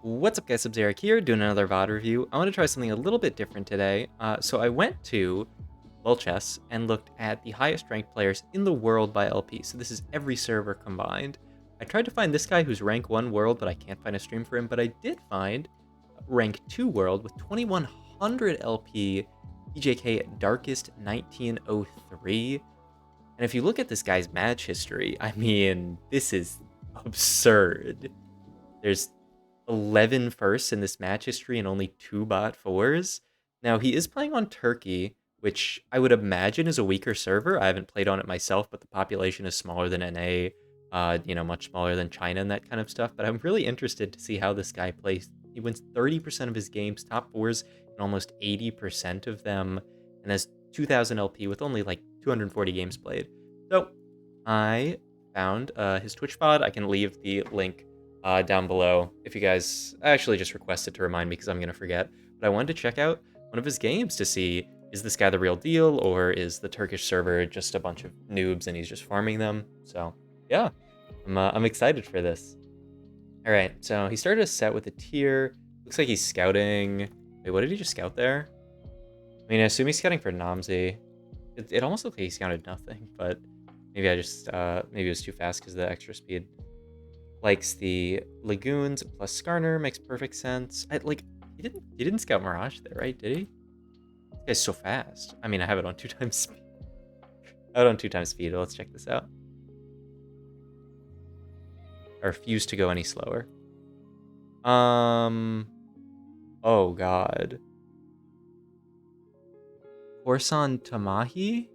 What's up guys, Sub-Zeric here, doing another VOD review. I want to try something a little bit different today. So I went to Chess and looked at the highest ranked players in the world by LP. So this is every server combined. I tried to find this guy who's rank 1 world, but I can't find a stream for him. But I did find rank 2 world with 2100 LP, PJK Darkest 1903. And if you look at this guy's match history, I mean, this is absurd. There's 11 firsts in this match history and only 2 bot 4s. Now, he is playing on Turkey, which I would imagine is a weaker server. I haven't played on it myself, but the population is smaller than NA, much smaller than China and that kind of stuff. But I'm really interested to see how this guy plays. He wins 30% of his games, top 4s in almost 80% of them, and has 2,000 LP with only like 240 games played. So I found his Twitch VOD. I can leave the link down below if you guys actually just requested to remind me because I'm going to forget. But I wanted to check out one of his games to see, is this guy the real deal, or is the Turkish server just a bunch of noobs and he's just farming them? So yeah, I'm excited for this. All right, so he started a set with a tier. Looks like he's scouting. Wait, what did he just scout there? I mean, I assume he's scouting for Namzi. It almost looked like he scouted nothing, but maybe I just maybe it was too fast because of the extra speed. Likes the Lagoons plus Skarner, makes perfect sense. He didn't scout Mirage there, right? Did he? This guy's so fast. I mean, I have it on 2 times speed. I have it on 2 times speed. Let's check this out. I refuse to go any slower. Oh god. Corson Tamahi?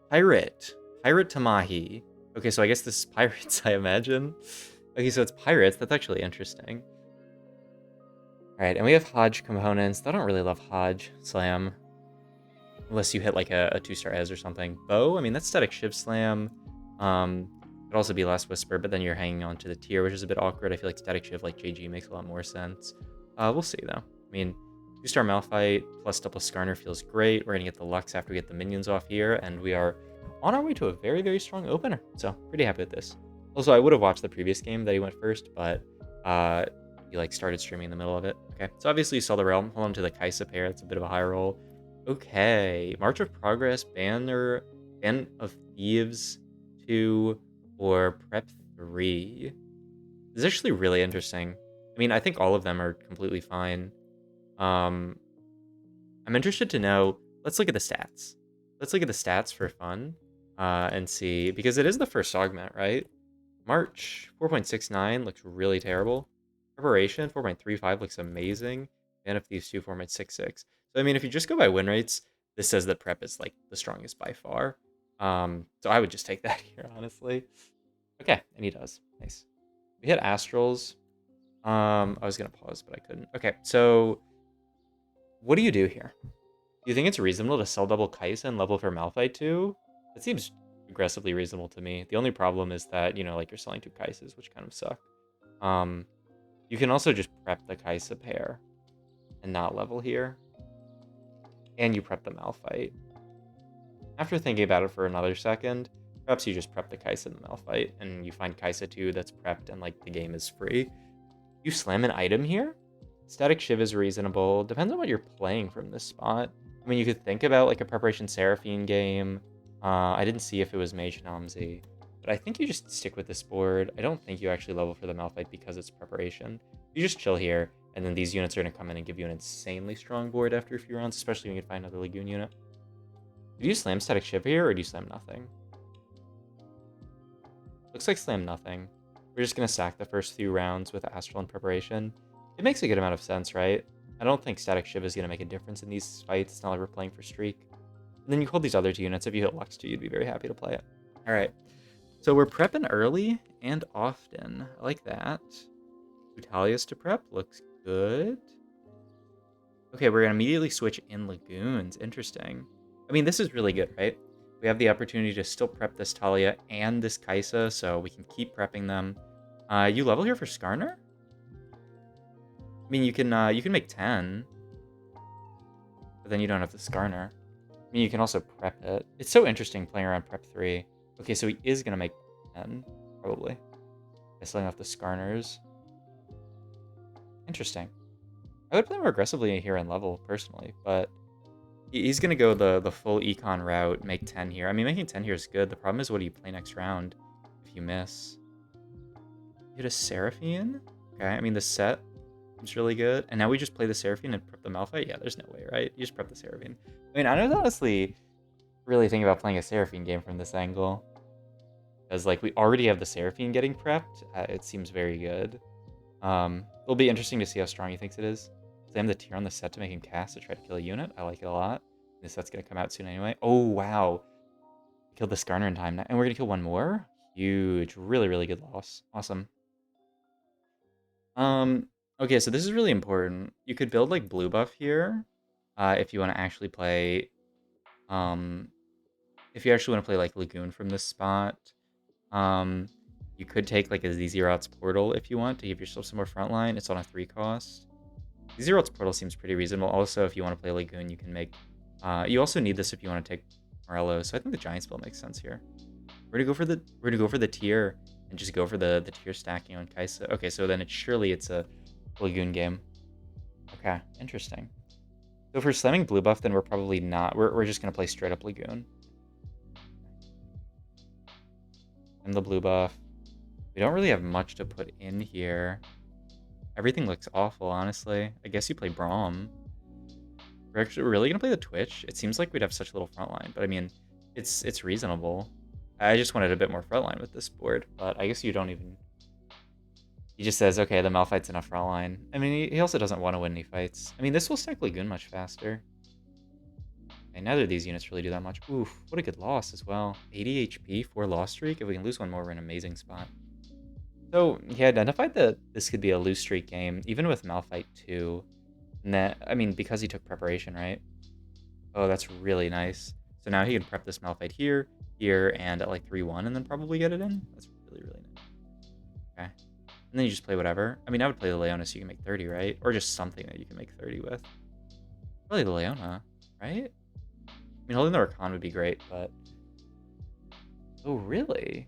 Pirate Tamahi. Okay, so I guess this is pirates, I imagine. Okay, so it's pirates. That's actually interesting. All right, and we have Hodge components. I don't really love Hodge Slam, unless you hit like a 2-star Ez or something. Bow, I mean, that's static Shiv Slam. Could also be Last Whisper, but then you're hanging on to the tier, which is a bit awkward. I feel like static Shiv like JG makes a lot more sense. We'll see though. I mean, 2-star Malphite plus double Skarner feels great. We're gonna get the Lux after we get the minions off here, and we are on our way to a very, very strong opener. So pretty happy with this. Also, I would have watched the previous game that he went first, but he like started streaming in the middle of it. Okay, so obviously you saw the Realm. Hold on to the Kaisa pair. It's a bit of a high roll. Okay, March of Progress, Ban of Thieves 2, or Prep 3. This is actually really interesting. I mean, I think all of them are completely fine. I'm interested to know. Let's look at the stats. Let's look at the stats for fun and see, because it is the first augment, right? March 4.69 looks really terrible. Preparation 4.35 looks amazing. And if these two 4.66. So I mean, if you just go by win rates, this says that prep is like the strongest by far. So I would just take that here, honestly. Okay, and he does. Nice. We hit Astrals. I was gonna pause, but I couldn't. Okay, so what do you do here? Do you think it's reasonable to sell double Kaisa and level for Malphite too? That seems aggressively reasonable to me. The only problem is that, like you're selling 2 Kaisas, which kind of suck. You can also just prep the Kaisa pair and not level here. And you prep the Malphite. After thinking about it for another second, perhaps you just prep the Kaisa and the Malphite, and you find Kaisa 2 that's prepped and like the game is free. You slam an item here? Static Shiv is reasonable. Depends on what you're playing from this spot. I mean, you could think about like a Preparation Seraphine game. I didn't see if it was Mage Namzi, but I think you just stick with this board. I don't think you actually level for the Malphite because it's Preparation. You just chill here, and then these units are going to come in and give you an insanely strong board after a few rounds, especially when you can find another Lagoon unit. Do you slam Static Shiv here, or do you slam nothing? Looks like slam nothing. We're just going to sack the first few rounds with Astral and Preparation. It makes a good amount of sense, right? I don't think Static Shiv is going to make a difference in these fights. It's not like we're playing for Streak. And then you hold these other 2 units. If you hit Lux 2, you'd be very happy to play it. All right. So we're prepping early and often. I like that. Brutalius to prep looks good. Okay, we're going to immediately switch in Lagoons. Interesting. I mean, this is really good, right? We have the opportunity to still prep this Talia and this Kaisa, so we can keep prepping them. You level here for Skarner? I mean, you can make 10, but then you don't have the Skarner. mean, you can also prep it. It's so interesting playing around prep 3. Okay, so he is going to make 10, probably. By selling off the Skarners. Interesting. I would play more aggressively here in level, personally, but he's going to go the full econ route, make 10 here. I mean, making 10 here is good. The problem is, what do you play next round if you miss? You hit a Seraphine? Okay, I mean, the set seems really good. And now we just play the Seraphine and prep the Malphite? Yeah, there's no way, right? You just prep the Seraphine. I mean, I was honestly really thinking about playing a Seraphine game from this angle. Because, like, we already have the Seraphine getting prepped. It seems very good. It'll be interesting to see how strong he thinks it is. They have the tier on the set to make him cast to try to kill a unit. I like it a lot. This set's going to come out soon anyway. Oh, wow. Killed the Skarner in time. And we're going to kill one more? Huge. Really, really good loss. Awesome. Okay, so this is really important. You could build, like, blue buff here. If you want to actually play... if you actually want to play, like, Lagoon from this spot. You could take, like, a Zerot's Portal if you want to give yourself some more frontline. It's on a 3 cost. Zerot's Portal seems pretty reasonable. Also, if you want to play Lagoon, you can make... you also need this if you want to take Morello, so I think the Giant Spell makes sense here. We're gonna go for the tier and just go for the tier stacking on Kaisa. Okay, so then it's a Lagoon game. Okay, interesting. So if we're slamming blue buff, then we're probably not. We're just gonna play straight up Lagoon. And the blue buff. We don't really have much to put in here. Everything looks awful, honestly. I guess you play Braum. We're actually really gonna play the Twitch. It seems like we'd have such little frontline, but I mean, it's reasonable. I just wanted a bit more frontline with this board, but I guess you don't even... He just says, okay, the Malphite's enough frontline. I mean, he also doesn't want to win any fights. I mean, this will stack Lagoon much faster. Okay, neither of these units really do that much. Oof, what a good loss as well. 80 HP, 4 loss streak. If we can lose one more, we're in an amazing spot. So he identified that this could be a lose streak game, even with Malphite 2. And that, I mean, because he took preparation, right? Oh, that's really nice. So now he can prep this Malphite here, and at like 3-1, and then probably get it in. That's really, really nice. Okay. And then you just play whatever. I mean, I would play the Leona so you can make 30, right? Or just something that you can make 30 with. Probably the Leona, right? I mean, holding the Rakan would be great, but... Oh, really?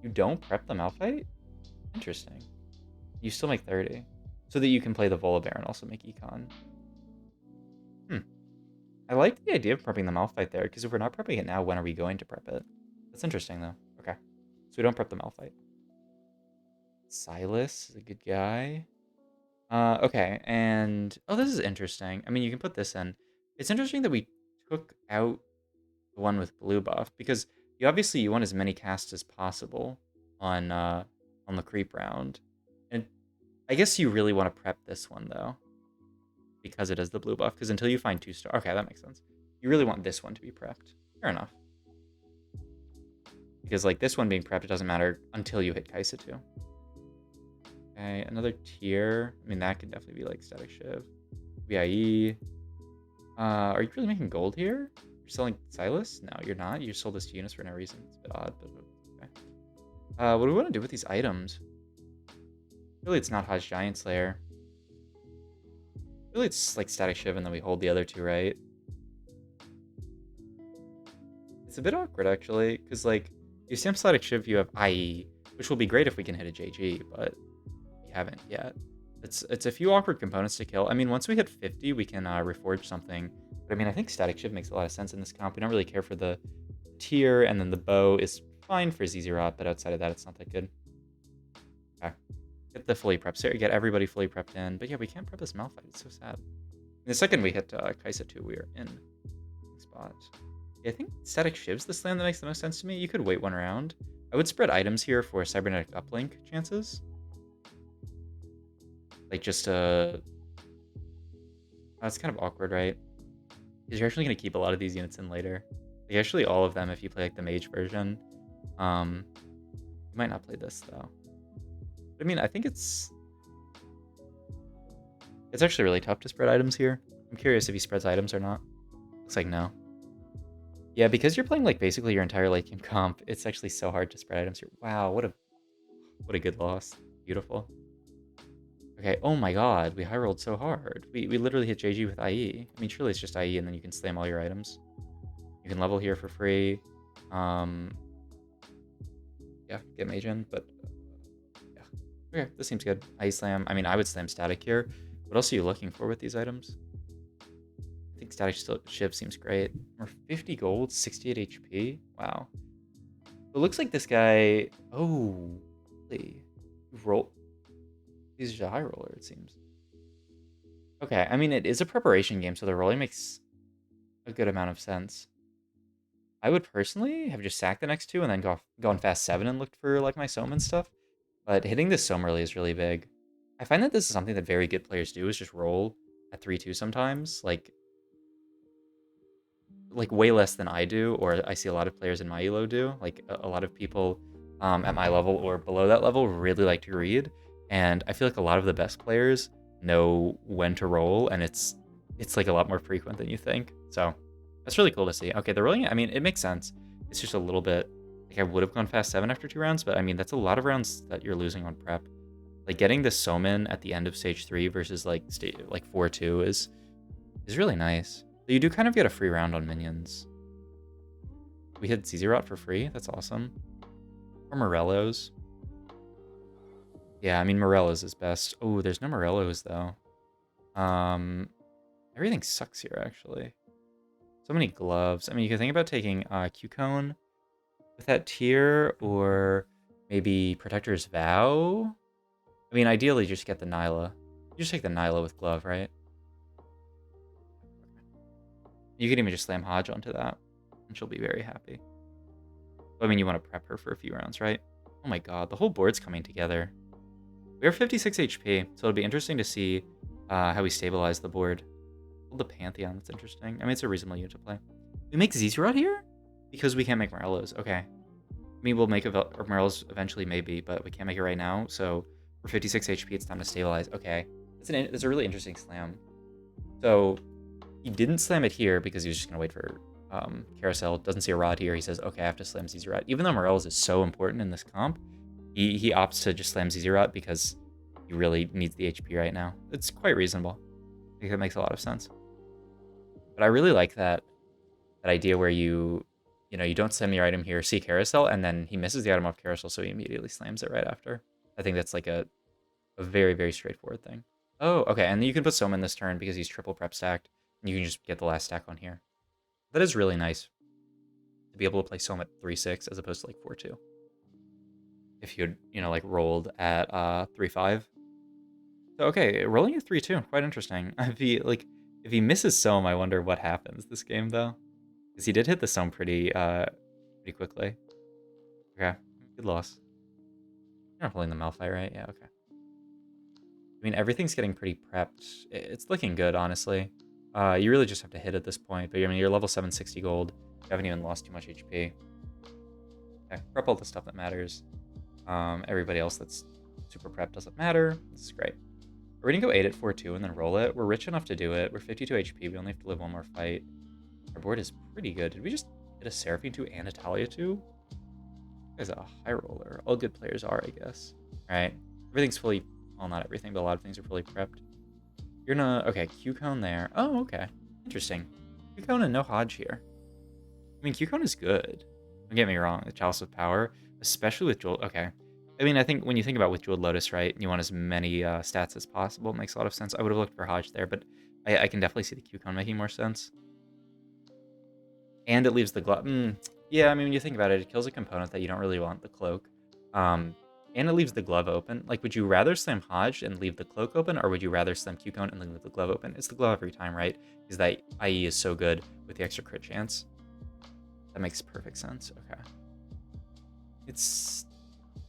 You don't prep the Malphite? Interesting. You still make 30. So that you can play the Volibear and also make Econ. I like the idea of prepping the Malphite there, because if we're not prepping it now, when are we going to prep it? That's interesting, though. Okay. So we don't prep the Malphite. Silas is a good guy. Okay, and... Oh, this is interesting. I mean, you can put this in. It's interesting that we took out the one with blue buff, because you obviously want as many casts as possible on the creep round. And I guess you really want to prep this one, though, because it is the blue buff, because until you find 2-star... Okay, that makes sense. You really want this one to be prepped. Fair enough. Because, like, this one being prepped, it doesn't matter until you hit Kaisa 2. Okay, another tier. I mean, that could definitely be, like, Static Shiv. VIE. Are you really making gold here? You're selling Silas? No, you're not. You just sold this to Eunice for no reason. It's a bit odd, but okay. What do we want to do with these items? Really, it's not Hodge Giant Slayer. Really, it's like Static Shiv, and then we hold the other two, right? It's a bit awkward, actually, because, like, you stamp Static Shiv, you have IE, which will be great if we can hit a JG, but we haven't yet. It's a few awkward components to kill. I mean, once we hit 50, we can reforge something. But, I mean, I think Static Shiv makes a lot of sense in this comp. We don't really care for the tier, and then the bow is fine for Zerot, but outside of that, it's not that good. Okay. Get the fully prepped here. Get everybody fully prepped in. But yeah, we can't prep this Malphite. It's so sad. The second we hit Kaisa 2, we are in spot. Yeah, I think Static Shiv's the slam that makes the most sense to me. You could wait one round. I would spread items here for cybernetic uplink chances. Like, just that's kind of awkward, right? Because you're actually going to keep a lot of these units in later. Like, actually all of them if you play, like, the Mage version. You might not play this, though. But, I mean, I think it's actually really tough to spread items here. I'm curious if he spreads items or not. Looks like no. Yeah, because you're playing, like, basically your entire late game comp, it's actually so hard to spread items here. Wow, what a good loss. Beautiful. Okay, oh my god, we high rolled so hard. We literally hit JG with IE. I mean, surely it's just IE and then you can slam all your items. You can level here for free. Yeah, get Mage in, but yeah. Okay, this seems good. IE slam. I mean, I would slam static here. What else are you looking for with these items? I think static shiv seems great. We're 50 gold, 68 HP. Wow. It looks like this guy. Oh, really? Roll. He's a high roller, it seems. Okay, I mean, it is a preparation game, so the rolling makes a good amount of sense. I would personally have just sacked the next two and then gone fast 7 and looked for like my Soam and stuff. But hitting this Soam early is really big. I find that this is something that very good players do, is just roll at 3-2 sometimes. Like way less than I do, or I see a lot of players in my elo do. Like a lot of people at my level or below that level really like to read, and I feel like a lot of the best players know when to roll, and it's like a lot more frequent than you think. So that's really cool to see. Okay, the rolling, I mean, it makes sense. It's just a little bit like I would have gone fast 7 after 2 rounds, but I mean that's a lot of rounds that you're losing on prep. Like getting the Soman at the end of stage 3 versus like 4-2 is really nice. So you do kind of get a free round on minions. We hit Zizirot for free. That's awesome. Or Morellos. Yeah, I mean, Morellos is best. Oh, there's no Morellos, though. Everything sucks here, actually. So many gloves. I mean, you can think about taking Q-Cone with that tier, or maybe Protector's Vow. I mean, ideally, just get the Nyla. You just take the Nyla with glove, right? You could even just slam Hodge onto that, and she'll be very happy. I mean, you want to prep her for a few rounds, right? Oh my god, the whole board's coming together. We are 56 HP, so it'll be interesting to see how we stabilize the board. The Pantheon, that's interesting. I mean, it's a reasonable unit to play. We make Zizirot here? Because we can't make Morellos. Okay. I mean, we'll make Morellos eventually, maybe, but we can't make it right now. So for 56 HP, it's time to stabilize. Okay. That's a really interesting slam. So he didn't slam it here because he was just going to wait for Carousel. Doesn't see a rod here. He says, okay, I have to slam Zizirot. Even though Morellos is so important in this comp, he opts to just slam Zizirot because he really needs the HP right now. It's quite reasonable. I think that makes a lot of sense. But I really like that idea where you don't slam your item here, see Carousel, and then he misses the item off Carousel, so he immediately slams it right after. I think that's like a very, very straightforward thing. Oh, okay, and you can put Soma in this turn because he's triple prep stacked, and you can just get the last stack on here. That is really nice to be able to play Soma at 3-6 as opposed to like 4-2. If you'd, like rolled at 3-5. So okay, rolling at 3-2, quite interesting. If he misses Soam, I wonder what happens this game though. Because he did hit the Soam pretty quickly. Okay, good loss. You're not pulling the Malphite, right? Yeah, okay. I mean, everything's getting pretty prepped. It's looking good, honestly. You really just have to hit at this point. But I mean, you're level 760 gold. You haven't even lost too much HP. Okay, prep all the stuff that matters. Everybody else that's super prepped doesn't matter. This is great. We're gonna go 8 at 4-2 and then roll it. We're rich enough to do it. We're 52 HP. We only have to live one more fight. Our board is pretty good. Did we just hit a Seraphine 2 and a Talia 2? As a high roller. All good players are, I guess. Alright. Everything's fully... Well, not everything, but a lot of things are fully prepped. You're gonna... Okay, Q-Cone there. Oh, okay. Interesting. Q-Cone and no Hodge here. I mean, Q-Cone is good. Don't get me wrong. The Chalice of Power, especially with Jewel... Okay. I mean, I think when you think about with Jeweled Lotus, right, you want as many stats as possible. It makes a lot of sense. I would have looked for Hodge there, but I can definitely see the Q-Cone making more sense. And it leaves the glove. Yeah, I mean, when you think about it, it kills a component that you don't really want, the cloak. And it leaves the glove open. Like, would you rather slam Hodge and leave the cloak open, or would you rather slam Q-Cone and leave the glove open? It's the glove every time, right? Because that IE is so good with the extra crit chance. That makes perfect sense. Okay. It's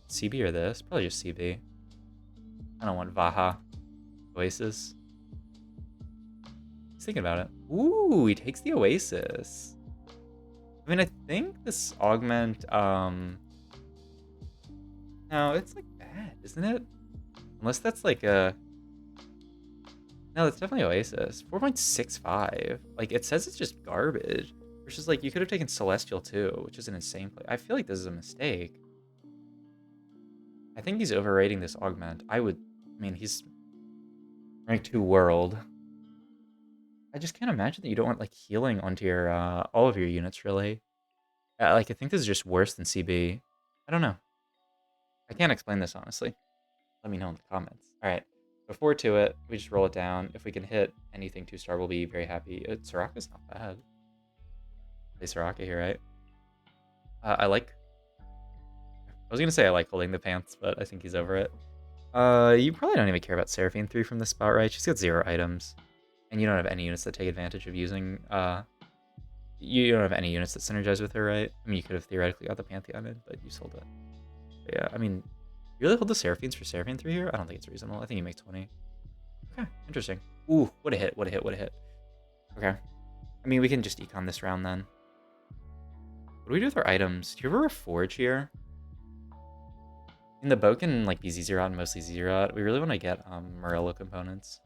CB or this? Probably just CB. I don't want Vaha. Oasis. He's thinking about it. Ooh, he takes the Oasis. I mean, I think this augment, no, it's like bad, isn't it? Unless that's like a... No, it's definitely Oasis. 4.65. Like, it says it's just garbage. Which is like, you could have taken Celestial too, which is an insane play. I feel like this is a mistake. I think he's overrating this augment. I mean, he's Rank 2 world. I just can't imagine that you don't want like healing onto your all of your units really. Like I think this is just worse than CB. I don't know. I can't explain this honestly. Let me know in the comments. All right. Before to it, we just roll it down. If we can hit anything 2-star, we'll be very happy. Soraka's not bad. Play Soraka here, right? I like. I was gonna say I like holding the pants, but I think he's over it. You probably don't even care about Seraphine 3 from this spot, right? She's got 0 items. And you don't have any units that take advantage of using, you don't have any units that synergize with her, right? I mean, you could have theoretically got the Pantheon in, but you sold it. But yeah, I mean, you really hold the Seraphines for Seraphine 3 here? I don't think it's reasonable. I think you make 20. Okay, interesting. Ooh, what a hit, what a hit, what a hit. Okay. I mean, we can just econ this round then. What do we do with our items? Do you ever reforge here? In the bow can like be Zerot and mostly Zerot. We really want to get Morello components.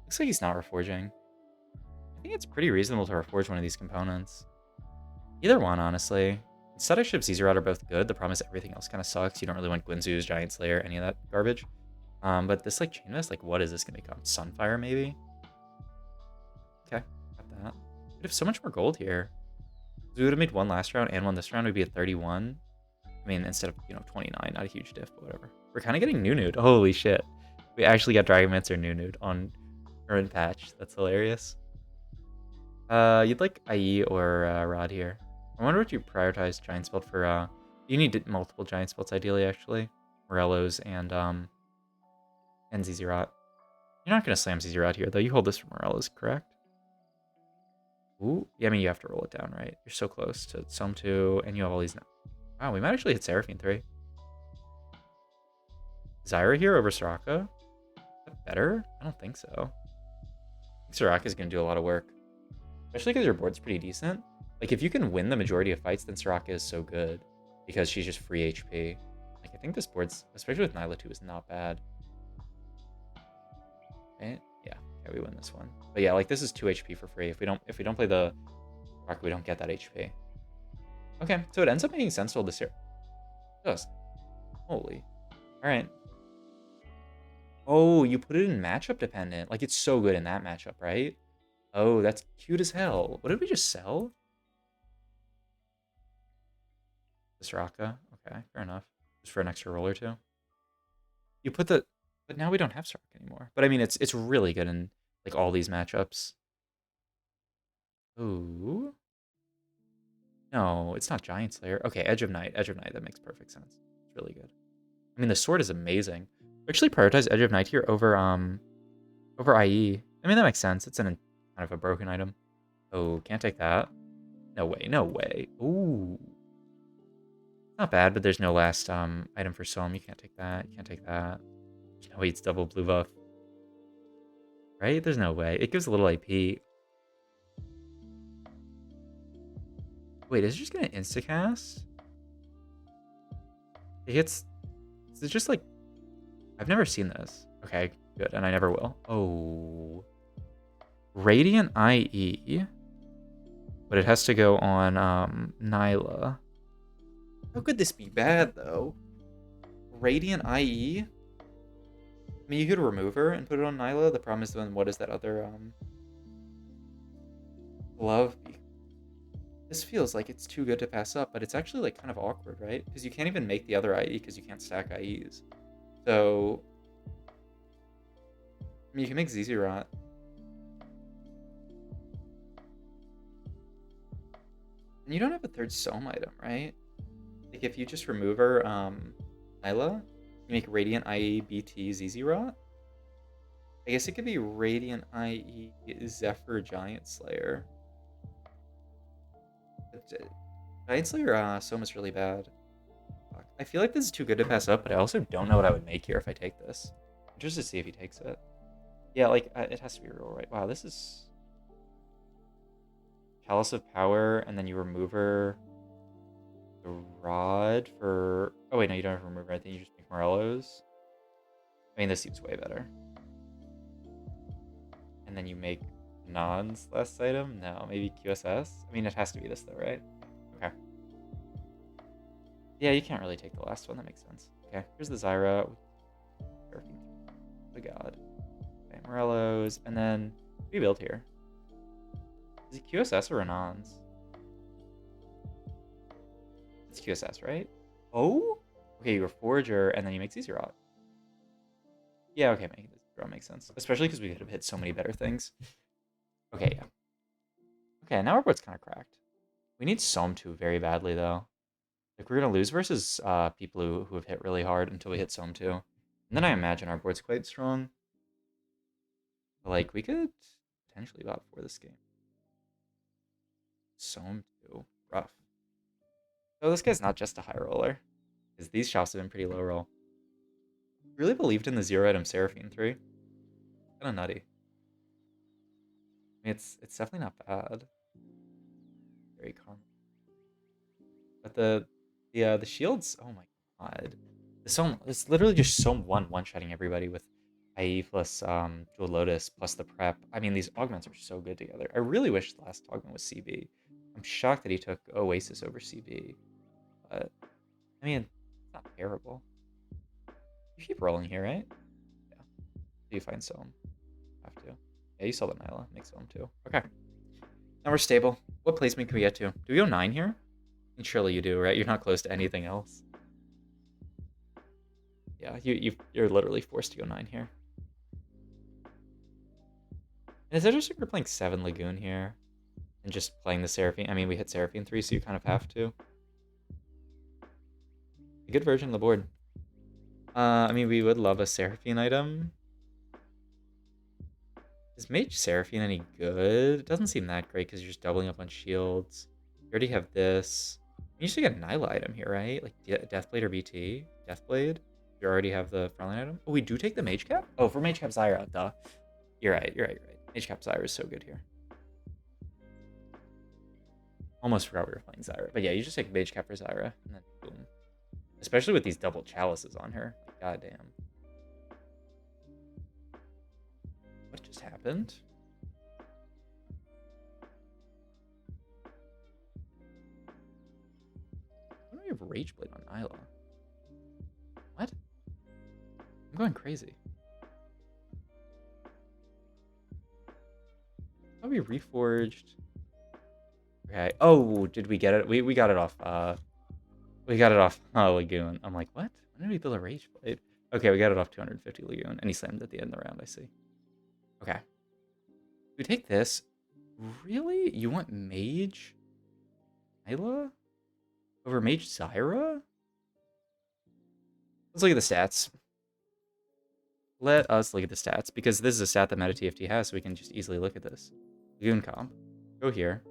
Looks like he's not reforging. I think it's pretty reasonable to reforge one of these components. Either one, honestly. Static Ship Zerot are both good. The problem is everything else kind of sucks. You don't really want Guinzu's, Giant Slayer, any of that garbage. But this like Chain Vest, like what is this gonna become? Sunfire maybe? Okay, got that. We'd have so much more gold here. We would have made one last round and one this round. We'd be at 31. I mean, instead of, 29, not a huge diff, but whatever. We're kind of getting Nude. Holy shit. We actually got Dragonmancer Nude on current patch. That's hilarious. You'd like IE or Rod here. I wonder what you prioritize Giant Spelt for. You need multiple Giant Spelts ideally, actually. Morello's and Zezerot. You're not going to slam Zezerot here, though. You hold this for Morello's, correct? Ooh, yeah, I mean, you have to roll it down, right? You're so close to Somme 2, and you have all these. Wow, we might actually hit Seraphine 3. Zyra here over Soraka? Is that better? I don't think so. I think Soraka's going to do a lot of work. Especially because your board's pretty decent. Like, if you can win the majority of fights, then Soraka is so good. Because she's just free HP. Like, I think this board's, especially with Nyla 2, is not bad. Right? Yeah, okay, we win this one. But yeah, like, this is 2 HP for free. If we don't play the Soraka, we don't get that HP. Okay, so it ends up making sense to hold this here. Just. Holy. Alright. Oh, you put it in matchup dependent. Like, it's so good in that matchup, right? Oh, that's cute as hell. What did we just sell? The Soraka? Okay, fair enough. Just for an extra roll or two. You put the... But now we don't have Soraka anymore. But I mean, it's really good in, like, all these matchups. Ooh. No, it's not Giant Slayer. Okay, Edge of Night. Edge of Night, that makes perfect sense. It's really good. I mean, the sword is amazing. We actually prioritize Edge of Night here over IE. I mean, that makes sense. It's kind of a broken item. Oh, can't take that. No way, no way. Ooh. Not bad, but there's no last item for Somme. You can't take that. You can't take that. There's no way it's double blue buff. Right? There's no way. It gives a little AP. Wait, is it just gonna instacast? It hits... It's just like... I've never seen this. Okay, good. And I never will. Oh. Radiant IE. But it has to go on Nyla. How could this be bad, though? Radiant IE? I mean, you could remove her and put it on Nyla. The problem is then what is that other glove? This feels like it's too good to pass up, but it's actually like kind of awkward, right? Because you can't even make the other IE because you can't stack IEs. So, I mean, you can make Zezerot. And you don't have a third Somme item, right? Like, if you just remove her, Nyla, you make Radiant IE BT Zezerot? I guess it could be Radiant IE Zephyr Giant Slayer. But, Giant Slayer Somme is really bad. Fuck. I feel like this is too good to pass up, but I also don't know what I would make here if I take this. Just to see if he takes it. Yeah, like, it has to be real, right? Wow, this is... Chalice of Power, and then you remove her... The Rod for... Oh, wait, no, you don't have to remove her. I think you just make Morello's. I mean, this seems way better. And then you make Non's last item? No, maybe QSS? I mean, it has to be this, though, right? Okay. Yeah, you can't really take the last one. That makes sense. Okay, here's the Zyra. Oh, God. Okay, Morello's, and then rebuild here. Is it QSS or Renans? It's QSS, right? Oh? Okay, you're a Forager, and then you make Zizerot. Yeah, okay, making this draw makes sense. Especially because we could have hit so many better things. Okay, yeah. Okay, now our board's kind of cracked. We need Sohm 2 very badly, though. Like, we're going to lose versus people who have hit really hard until we hit Sohm 2. And then I imagine our board's quite strong. But, like, we could potentially bot for this game. Sohm 2. Rough. So this guy's not just a high roller. Because these shops have been pretty low roll. Really believed in the 0-item Seraphine 3. Kind of nutty. I mean, it's definitely not bad. Very calm. But the shields, oh my god. It's literally just so one-shotting everybody with IE plus Dual Lotus plus the prep. I mean, these augments are so good together. I really wish the last augment was CB. I'm shocked that he took Oasis over CB. But, I mean, it's not terrible. You keep rolling here, right? Yeah. You find Sohm. Have to. Yeah, you saw the Nyla. Make Sohm too. Okay. Now we're stable. What placement can we get to? Do we go 9 here? And surely you do, right? You're not close to anything else. Yeah, you're literally forced to go 9 here. And is it just like we're playing 7 Lagoon here? And just playing the Seraphine? I mean, we hit Seraphine 3, so you kind of have to. A good version of the board. I mean, we would love a Seraphine item. Is Mage Seraphine any good? It doesn't seem that great because you're just doubling up on shields. You already have this. You usually get a Nyla item here, right? Like Deathblade or BT? Deathblade? You already have the frontline item? Oh, we do take the Mage Cap? Oh, for Mage Cap Zyra, duh. You're right. Mage Cap Zyra is so good here. Almost forgot we were playing Zyra. But yeah, you just take Mage Cap for Zyra, and then boom. Especially with these double chalices on her. God damn. What just happened? Why do we have Rageblade on Isla? What? I'm going crazy. How we reforged? Okay. Oh, did we get it? We got it off. We got it off Lagoon. I'm like, what? When did we build a Rageblade? Okay, we got it off 250 Lagoon, and he slammed at the end of the round. I see. Okay. We take this. Really? You want Mage Isla over Mage Zyra? Let's look at the stats. Let us look at the stats, because this is a stat that Meta TFT has, so we can just easily look at this. Lagoon comp. Go here.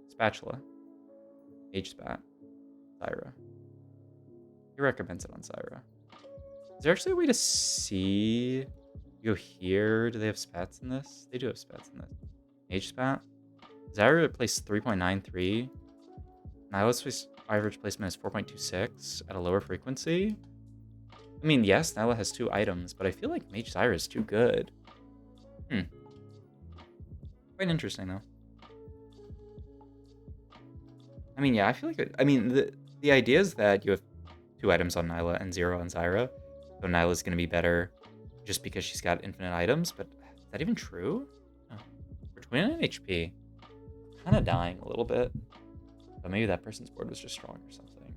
Spatula. Mage Spat. Zyra. He recommends it on Zyra. Is there actually a way to see? You go here. Do they have spats in this? They do have spats in this. Mage Spat. Zyra placed 3.93. Nyla's average placement is 4.26 at a lower frequency. I mean, yes, Nyla has 2 items, but I feel like Mage Zyra is too good. Quite interesting, though. I mean, yeah, I feel like... I mean, the idea is that you have 2 items on Nyla and 0 on Zyra. So Nyla's going to be better just because she's got infinite items, but is that even true? Oh. We're 29 HP. Kind of dying a little bit. But maybe that person's board was just strong or something.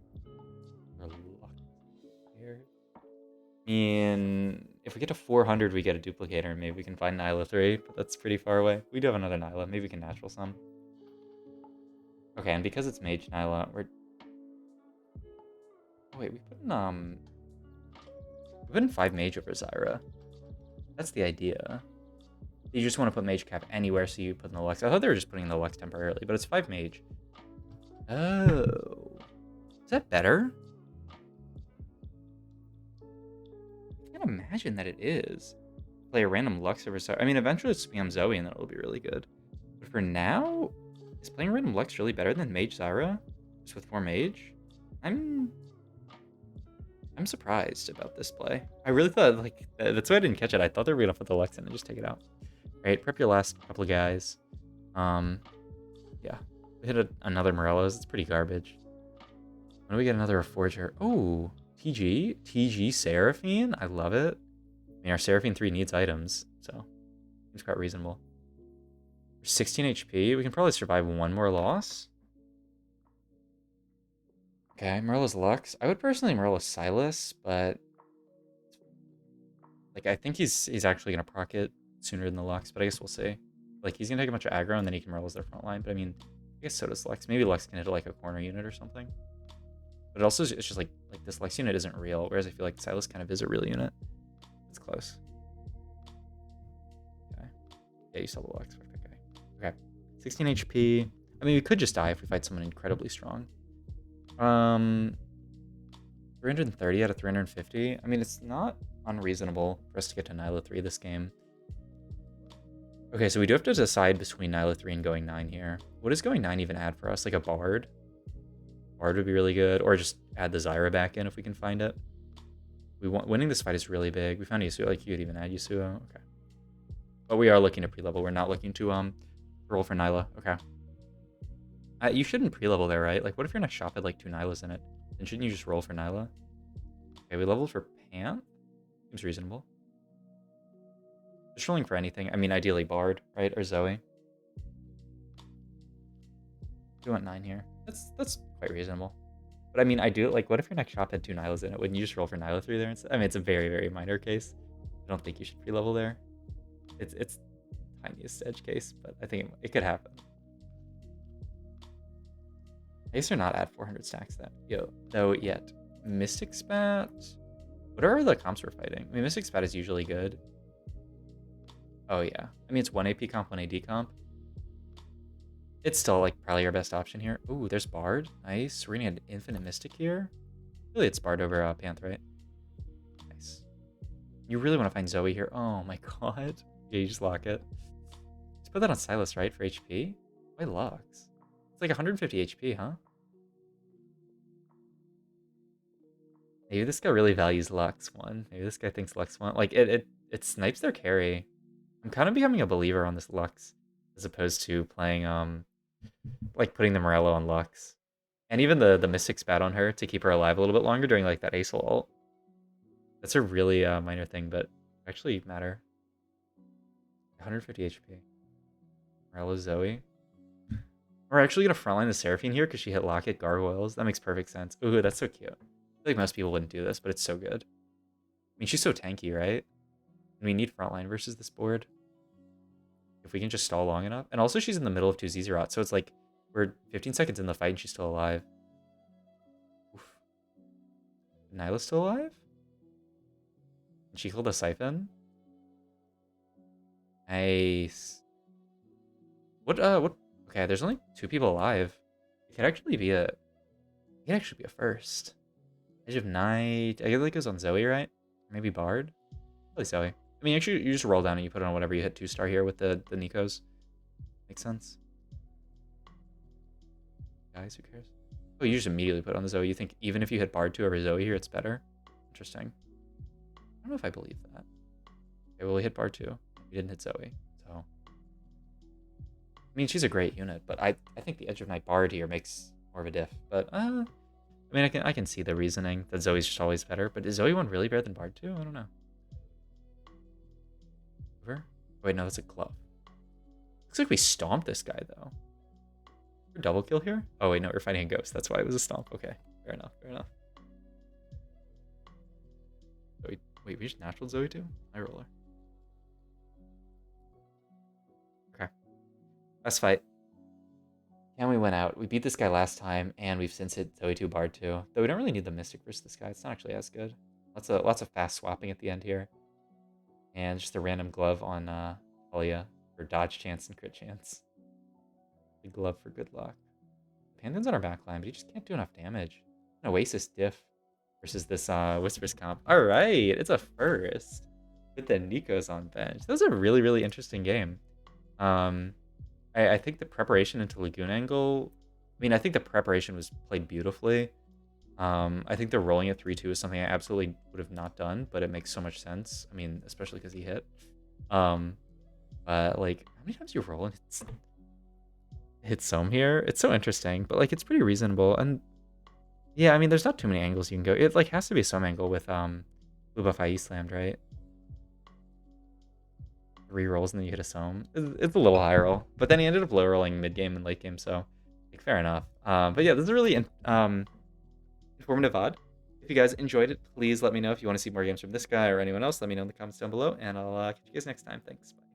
Or lucky here. I mean, if we get to 400, we get a duplicator, and maybe we can find Nyla 3, but that's pretty far away. We do have another Nyla. Maybe we can natural some. Okay, and because it's Mage Nyla, we're... Oh, wait, we put in 5 Mage over Zyra. That's the idea. You just want to put Mage Cap anywhere, so you put in the Lux. I thought they were just putting in the Lux temporarily, but it's 5 Mage. Oh. Is that better? I can't imagine that it is. Play a random Lux over Zyra. I mean, eventually it's spam Zoe, and then it'll be really good. But for now, is playing random Lux really better than Mage Zyra? Just with 4 Mage? I'm surprised about this play. I really thought, like, that's why I didn't catch it. I thought they were gonna put the Lux in and just take it out. Right, prep your last couple of guys. Yeah. We hit another Morello's. It's pretty garbage. When do we get another Forger? Oh, TG Seraphine. I love it. mean, our Seraphine 3 needs items, so seems quite reasonable. 16 HP. We can probably survive one more loss. Okay, Merla's Lux. I would personally Merla Silas, but like I think he's actually gonna proc it sooner than the Lux, but I guess we'll see. Like he's gonna take a bunch of aggro and then he can Merla's their front line, but I mean, I guess so does Lux. Maybe Lux can hit like a corner unit or something. But also it's just like this Lux unit isn't real, whereas I feel like Silas kind of is a real unit. It's close. Okay. Yeah, you saw the Lux. Okay. 16 HP. I mean, we could just die if we fight someone incredibly strong. 330 out of 350. I mean, it's not unreasonable for us to get to Nyla 3 this game. Okay, so we do have to decide between Nyla 3 and going 9 here. What does going 9 even add for us? Like a Bard? Bard would be really good. Or just add the Zyra back in if we can find it. Winning this fight is really big. We found Yasuo. Like, you could even add Yasuo. Okay. But we are looking to pre-level. We're not looking to roll for Nyla. Okay. You shouldn't pre-level there, right? Like, what if your next shop had like 2 Nylas in it? Then shouldn't you just roll for Nyla? Okay, we leveled for Pant. Seems reasonable. Just rolling for anything. I mean, ideally Bard, right? Or Zoe. We want 9 here. That's quite reasonable. But I mean, I do like. What if your next shop had 2 Nylas in it? Wouldn't you just roll for Nyla 3 there instead? I mean, it's a very, very minor case. I don't think you should pre-level there. It's tiniest edge case, but I think it could happen. I guess they're not at 400 stacks then. Though yet. Mystic Spat? What are the comps we're fighting? I mean, Mystic Spat is usually good. Oh yeah. I mean, it's 1 AP comp, 1 AD comp. It's still like probably our best option here. Ooh, there's Bard. Nice. We're gonna get Infinite Mystic here. Really, it's Bard over Panth, right? Nice. You really want to find Zoe here. Oh my god. Yeah, you just lock it. Just put that on Silas, right? For HP? Why Lux? It's like 150 HP, huh? Maybe this guy really values Lux 1. Maybe this guy thinks Lux 1. Like, it snipes their carry. I'm kind of becoming a believer on this Lux. As opposed to playing, like, putting the Morello on Lux. And even the Mystic Spat on her to keep her alive a little bit longer during, like, that Ace ult. That's a really minor thing, but actually matter. 150 HP. Morello Zoe. We're actually going to frontline the Seraphine here because she hit Locket Gargoyles. That makes perfect sense. Ooh, that's so cute. I feel like most people wouldn't do this, but it's so good. I mean, she's so tanky, right? And we need frontline versus this board. If we can just stall long enough. And also she's in the middle of 2 Zerot, so it's like we're 15 seconds in the fight and she's still alive. Oof. Nyla's still alive? And she killed a Siphon? Nice. What, okay, there's only 2 people alive. It could actually be a first. Edge of Night. I guess it goes on Zoe, right? Maybe Bard? Probably Zoe. I mean, actually, you just roll down and you put it on whatever you hit 2-star here with the Nikos. Makes sense. Guys, who cares? Oh, you just immediately put it on the Zoe. You think even if you hit Bard 2 over Zoe here, it's better? Interesting. I don't know if I believe that. Okay, well, we hit Bard 2. We didn't hit Zoe, so... I mean, she's a great unit, but I think the Edge of Night Bard here makes more of a diff. But, I mean, I can see the reasoning that Zoe's just always better. But is Zoe 1 really better than Bard 2? I don't know. Over? Wait, no, that's a glove. Looks like we stomped this guy, though. We're double kill here? Oh, wait, no, we're fighting a ghost. That's why it was a stomp. Okay, fair enough, fair enough. Zoe, wait, we just natural Zoe too? I roller. Okay. Last fight. And we went out. We beat this guy last time, and we've since hit Zoe 2 Bard 2. Though we don't really need the Mystic versus this guy. It's not actually as good. Lots of fast swapping at the end here. And just a random glove on Talia for dodge chance and crit chance. Big glove for good luck. Pantheon's on our backline, but he just can't do enough damage. An Oasis diff versus this Whispers comp. Alright, it's a first. With the Nikos on bench. That was a really, really interesting game. I think the preparation into Lagoon angle... I mean, I think the preparation was played beautifully. I think the rolling at 3-2 is something I absolutely would have not done, but it makes so much sense. I mean, especially because he hit. But, like, how many times you roll and hit some here? It's so interesting, but, like, it's pretty reasonable. And, yeah, I mean, there's not too many angles you can go. It, like, has to be some angle with Lubafai slammed, right? Rerolls and then you hit a Sohm. It's a little high roll. But then he ended up low rolling mid game and late game, so like, fair enough. But yeah, this is a really informative VOD. If you guys enjoyed it, please let me know. If you want to see more games from this guy or anyone else, let me know in the comments down below, and I'll catch you guys next time. Thanks. Bye.